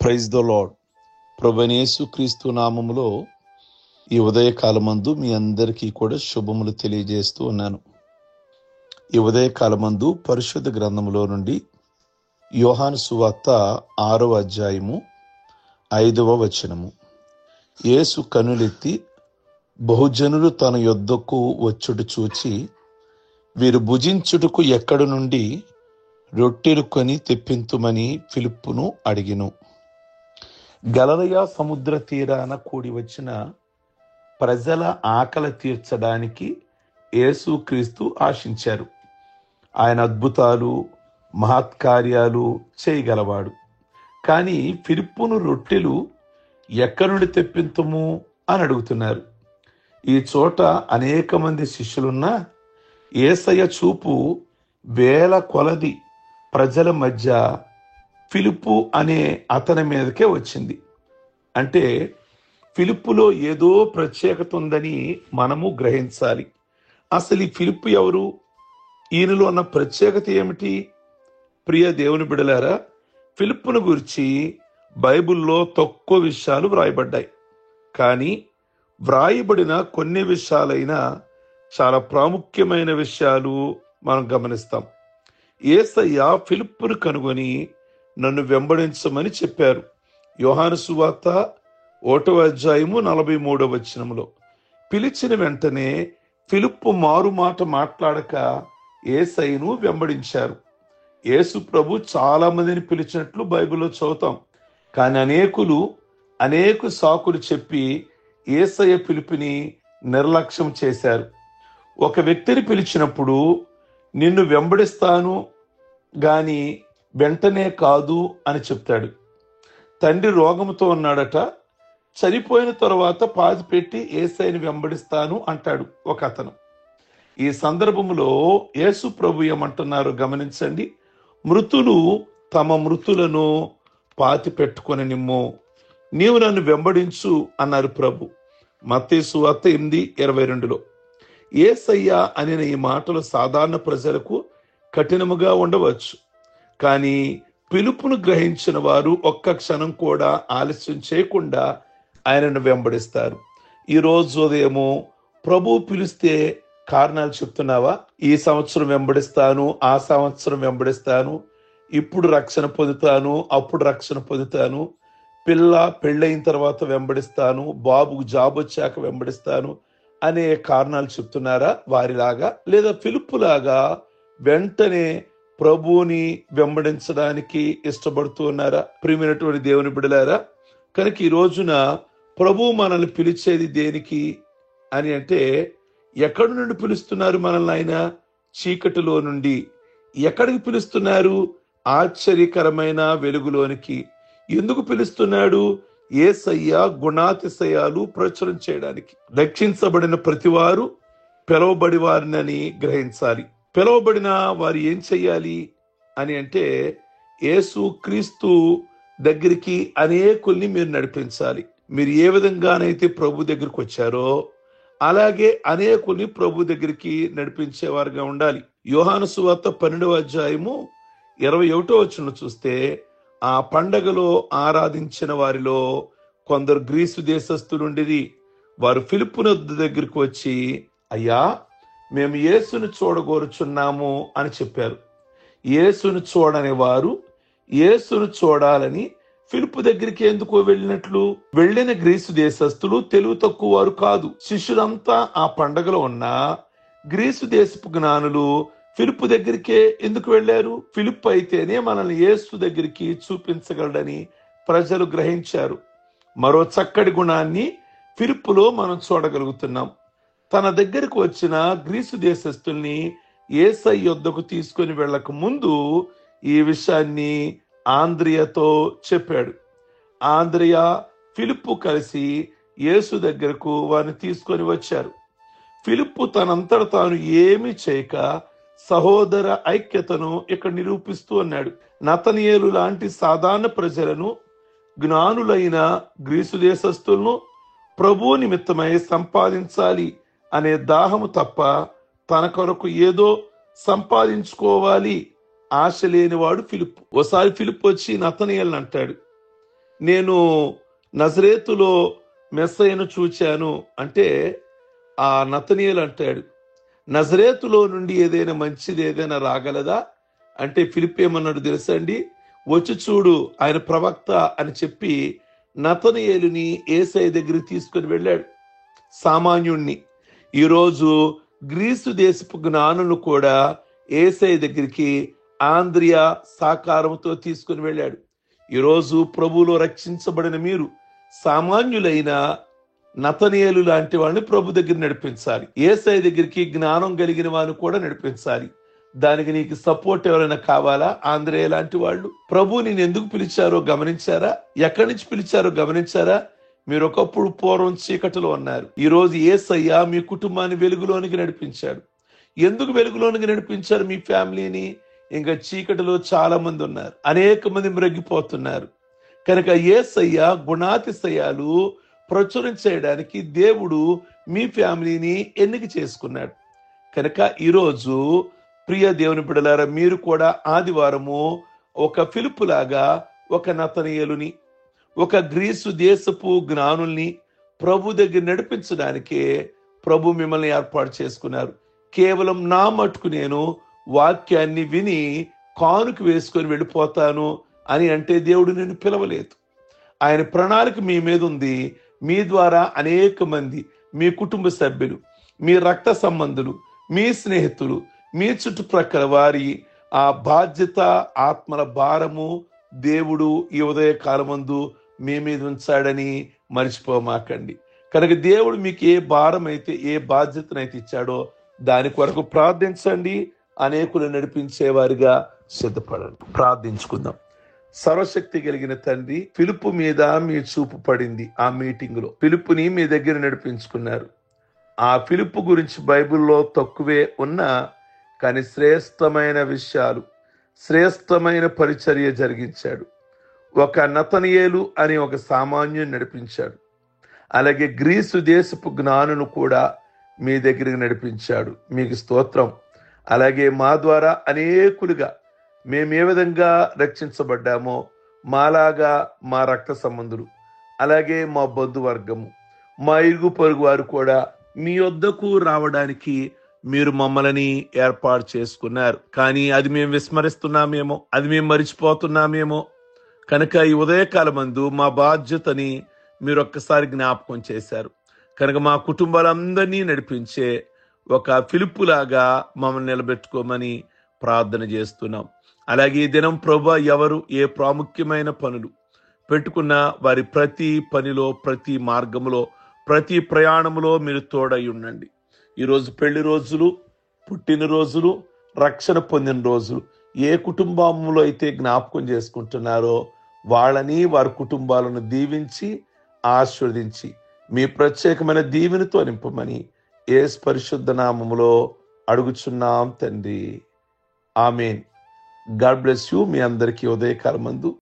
Praise the lord. ప్రభువైన యేసుక్రీస్తు నామములో ఈ ఉదయకాలమందు మీ అందరికీ కూడా శుభములు తెలియజేస్తూ ఉన్నాను. ఈ ఉదయకాలమందు పరిశుద్ధ గ్రంథములో నుండి యోహాను సువార్త 6వ అధ్యాయము 5వ వచనము. యేసు కనులెత్తి బహుజనులు తన యొద్దకు వచ్చుట చూచి, వీరు భుజించుటకు ఎక్కడి నుండి రొట్టెలు కొని తెప్పింతుమని ఫిలిప్పును అడిగెను. గలిలయ సముద్ర తీరాన కూడి వచ్చిన ప్రజల ఆకలి తీర్చడానికి యేసుక్రీస్తు ఆశించారు. ఆయన అద్భుతాలు మహత్కార్యాలు చేయగలవాడు. కానీ ఫిలిప్పును రొట్టెలు ఎక్కడి నుండి తెప్పింతుము అని అడుగుతున్నారు. ఈ చోట అనేక మంది శిష్యులున్నా యేసయ్య చూపు వేల కొలది ప్రజల మధ్య ఫిలిప్పు అనే అతని మీదకే వచ్చింది. అంటే ఫిలిప్పులో ఏదో ప్రత్యేకత ఉందని మనము గ్రహించాలి. అసలు ఈ ఫిలిప్పు ఎవరు? ఈయనలో ఉన్న ప్రత్యేకత ఏమిటి? ప్రియ దేవుని బిడలారా, ఫిలిప్పును గురించి బైబిల్లో తక్కువ విషయాలు వ్రాయబడ్డాయి. కానీ వ్రాయబడిన కొన్ని విషయాలైనా చాలా ప్రాముఖ్యమైన విషయాలు మనం గమనిస్తాం. యేసయ్య ఫిలిప్పును కనుగొని నన్ను వెంబడించమని చెప్పారు. యోహాను సువార్త 1వ అధ్యాయము 43వ వచనములో పిలిచిన వెంటనే ఫిలిప్పు మారుమాట మాట్లాడక యేసయ్యను వెంబడించారు. యేసు ప్రభు చాలా మందిని పిలిచినట్లు బైబిల్లో చదువుతాం. కానీ అనేక సాకులు చెప్పి యేసయ్య పిలుపుని నిర్లక్ష్యం చేశారు. ఒక వ్యక్తిని పిలిచినప్పుడు నిన్ను వెంబడిస్తాను గాని వెంటనే కాదు అని చెప్తాడు. తండ్రి రోగంతో ఉన్నాడట, చనిపోయిన తర్వాత పాతిపెట్టి యేసయ్యను వెంబడిస్తాను అంటాడు ఒక అతను. ఈ సందర్భంలో యేసు ప్రభు ఏమంటున్నారు గమనించండి. మృతులు తమ మృతులను పాతి పెట్టుకొని నిమ్ము, నీవు నన్ను వెంబడించు అన్నారు ప్రభు. మత్తయి సువార్త 8:22లో. యేసయ్య అనే ఈ మాటలు సాధారణ ప్రజలకు కఠినముగా ఉండవచ్చు. కానీ పిలుపును గ్రహించిన వారు ఒక్క క్షణం కూడా ఆలస్యం చేయకుండా ఆయనను వెంబడిస్తారు. ఈ రోజు ఉదయము ప్రభు పిలిస్తే కారణాలు చెప్తున్నావా? ఈ సంవత్సరం వెంబడిస్తాను, ఆ సంవత్సరం వెంబడిస్తాను, ఇప్పుడు రక్షణ పొందుతాను, అప్పుడు రక్షణ పొందుతాను, పెళ్ళైన తర్వాత వెంబడిస్తాను, బాబుకు జాబ్ వచ్చాక వెంబడిస్తాను అనే కారణాలు చెప్తున్నారా వారిలాగా? లేదా ఫిలిప్పులాగా వెంటనే ప్రభువుని వెంబడించడానికి ఇష్టపడుతూ ఉన్నారా? ప్రియమైనటువంటి దేవుని బిడ్డలారా, కనుక ఈ రోజున ప్రభు మనల్ని పిలిచేది దేనికి అని అంటే, ఎక్కడి నుండి పిలుస్తున్నారు మనల్ని? ఆయన చీకటిలో నుండి ఎక్కడికి పిలుస్తున్నారు? ఆశ్చర్యకరమైన వెలుగులోనికి. ఎందుకు పిలుస్తున్నాడు? యేసయ్య గుణాతిశయాలు ప్రచురం చేయడానికి. రక్షించబడిన ప్రతివారు పిలువబడి వారిని గ్రహించాలి. పిలువబడిన వారు ఏం చెయ్యాలి అని అంటే, యేసు క్రీస్తు దగ్గరికి అనేకుల్ని మీరు నడిపించాలి. మీరు ఏ విధంగానైతే ప్రభు దగ్గరికి వచ్చారో అలాగే అనేకుల్ని ప్రభు దగ్గరికి నడిపించేవారుగా ఉండాలి. యోహాను సువార్త 12వ అధ్యాయము 21వ వచనం చూస్తే, ఆ పండగలో ఆరాధించిన వారిలో కొందరు గ్రీసు దేశస్థులుండిరి. వారు ఫిలిప్పు దగ్గరికి వచ్చి, అయ్యా, మేము యేసును చూడగోరుచున్నాము అని చెప్పారు. యేసును చూడని వారు యేసును చూడాలని ఫిలిప్పు దగ్గరికి ఎందుకు వెళ్ళిన గ్రీసు దేశస్థులు తెలివి తక్కువ వారు కాదు. శిష్యులంతా ఆ పండగలో ఉన్న గ్రీసు దేశపు జ్ఞానులు ఫిలిప్పు దగ్గరికే ఎందుకు వెళ్ళారు? ఫిలిప్పు అయితేనే మనల్ని యేసు దగ్గరికి చూపించగలడని ప్రజలు గ్రహించారు. మరో చక్కటి గుణాన్ని ఫిలిప్పులో మనం చూడగలుగుతున్నాం. తన దగ్గరకు వచ్చిన గ్రీసు దేశస్థుల్ని యేసయ్య యొద్దకు తీసుకొని వెళ్ళక ముందు ఈ విషయాన్ని ఆంద్రియతో చెప్పాడు. ఆంద్రియ, ఫిలిప్పు కలిసి యేసు దగ్గరకు వారిని తీసుకొని వచ్చారు. ఫిలిప్పు తనంతట తాను ఏమీ చేయక సహోదర ఐక్యతను ఇక్కడ నిరూపిస్తూ అన్నాడు. నతనయేలు లాంటి సాధారణ ప్రజలను, జ్ఞానులైన గ్రీసు దేశస్థులను ప్రభు నిమిత్తమై సంపాదించాలి అనే దాహము తప్ప తన కొరకు ఏదో సంపాదించుకోవాలి ఆశ లేనివాడు ఫిలిప్పు. ఓసారి ఫిలిప్పు వచ్చి నతనయేలుని అంటాడు, నేను నజరేతులో మెస్సయ్యను చూచాను అంటే ఆ నతనీయులు అంటాడు, నజరేతులో నుండి ఏదైనా మంచిది ఏదైనా రాగలదా అంటే ఫిలిప్ ఏమన్నాడు తెలుసా అండి, వచ్చి చూడు ఆయన ప్రవక్త అని చెప్పి నతనయేలుని యేసయ్య దగ్గరికి తీసుకుని వెళ్ళాడు. సామాన్యుణ్ణి. ఈరోజు గ్రీసు దేశపు జ్ఞానులు కూడా యేసయ్య దగ్గరికి ఆంద్రియా సాకారంతో తీసుకుని వెళ్ళాడు. ఈరోజు ప్రభువులో రక్షించబడిన మీరు సామాన్యులైన నతనయేలు లాంటి వాడిని ప్రభు దగ్గర నడిపించాలి. యేసయ్య దగ్గరికి జ్ఞానం కలిగిన వాడిని కూడా నడిపించాలి. దానికి నీకు సపోర్ట్ ఎవరైనా కావాలా? ఆంధ్రేయ లాంటి వాళ్ళు. ప్రభు నేను ఎందుకు పిలిచారో గమనించారా? ఎక్కడి నుంచి పిలిచారో గమనించారా? మీరు ఒకప్పుడు పూర్వం చీకటిలో ఉన్నారు. ఈ రోజు యేసయ్య మీ కుటుంబాన్ని వెలుగులోనికి నడిపించాడు. ఎందుకు వెలుగులోనికి నడిపించారు మీ ఫ్యామిలీని? ఇంకా చీకటిలో చాలా మంది ఉన్నారు, అనేక మంది మ్రగ్గిపోతున్నారు. కనుక యేసయ్య గుణాతిశయాలు ప్రచురించేయడానికి దేవుడు మీ ఫ్యామిలీని ఎన్నిక చేసుకున్నాడు. కనుక ఈరోజు ప్రియ దేవుని బిడ్డలారా, మీరు కూడా ఆదివారము ఒక ఫిలిప్పులాగా ఒక నతనయేలుని, ఒక గ్రీసు దేశపు జ్ఞానుల్ని ప్రభు దగ్గర నడిపించడానికే ప్రభు మిమ్మల్ని ఏర్పాటు చేసుకున్నారు. కేవలం నా మట్టుకు నేను వాక్యాన్ని విని కానుక వేసుకొని వెళ్ళిపోతాను అని అంటే దేవుడు నిన్ను పిలవలేదు. ఆయన ప్రణాళిక మీ మీద ఉంది. మీ ద్వారా అనేక మంది, మీ కుటుంబ సభ్యులు, మీ రక్త సంబంధులు, మీ స్నేహితులు, మీ చుట్టుప్రక్కల వారి ఆ బాధ్యత, ఆత్మల భారము దేవుడు ఈ ఉదయ కాలమందు మీ మీద ఉంచాడని మర్చిపోమాకండి. కనుక దేవుడు మీకు ఏ భారం అయితే, ఏ బాధ్యతనైతే ఇచ్చాడో దాని కొరకు ప్రార్థించండి. అనేకులు నడిపించేవారిగా సిద్ధపడండి. ప్రార్థించుకుందాం. సర్వశక్తి కలిగిన తండ్రి, ఫిలిప్పు మీద మీ చూపు పడింది. ఆ మీటింగ్ లో ఫిలిప్పుని మీ దగ్గర నడిపించుకున్నారు. ఆ ఫిలిప్పు గురించి బైబిల్లో తక్కువే ఉన్నా కానీ శ్రేష్టమైన విషయాలు, శ్రేష్టమైన పరిచర్య జరిగించాడు. ఒక నతనయేలు అని ఒక సామాన్యుని నడిపించాడు. అలాగే గ్రీసు దేశపు జ్ఞానును కూడా మీ దగ్గరికి నడిపించాడు. మీకు స్తోత్రం. అలాగే మా ద్వారా అనేకులుగా మేము ఏ విధంగా రక్షించబడ్డామో మాలాగా మా రక్త సంబంధులు, అలాగే మా బంధువర్గము, మా ఇరుగు పొరుగు వారు కూడా మీ వద్దకు రావడానికి మీరు మమ్మల్ని ఏర్పాటు చేసుకున్నారు. కానీ అది మేము విస్మరిస్తున్నామేమో, అది మేము మరిచిపోతున్నామేమో. కనుక ఈ ఉదయకాలమందు మా బాధ్యతని మీరు ఒక్కసారి జ్ఞాపకం చేశారు. కనుక మా కుటుంబాలందరినీ నడిపించే ఒక ఫిలిప్పులాగా మమ్మల్ని నిలబెట్టుకోమని ప్రార్థన చేస్తున్నాం. అలాగే ఈ దినం ప్రభువా, ఎవరు ఏ ప్రాముఖ్యమైన పనులు పెట్టుకున్న వారి ప్రతి పనిలో, ప్రతి మార్గంలో, ప్రతి ప్రయాణంలో మీరు తోడై ఉండండి. ఈరోజు పెళ్లి రోజులు, పుట్టినరోజులు, రక్షణ పొందిన రోజులు ఏ కుటుంబంలో అయితే జ్ఞాపకం చేసుకుంటున్నారో వాళ్ళని, వారి కుటుంబాలను దీవించి ఆశీర్వదించి మీ ప్రత్యేకమైన దీవెనతో నింపమని యేసు పరిశుద్ధ నామములో అడుగుచున్నాం తండ్రి. ఆమేన్. God bless you. మీ అందరికీ ఉదయకాలమందు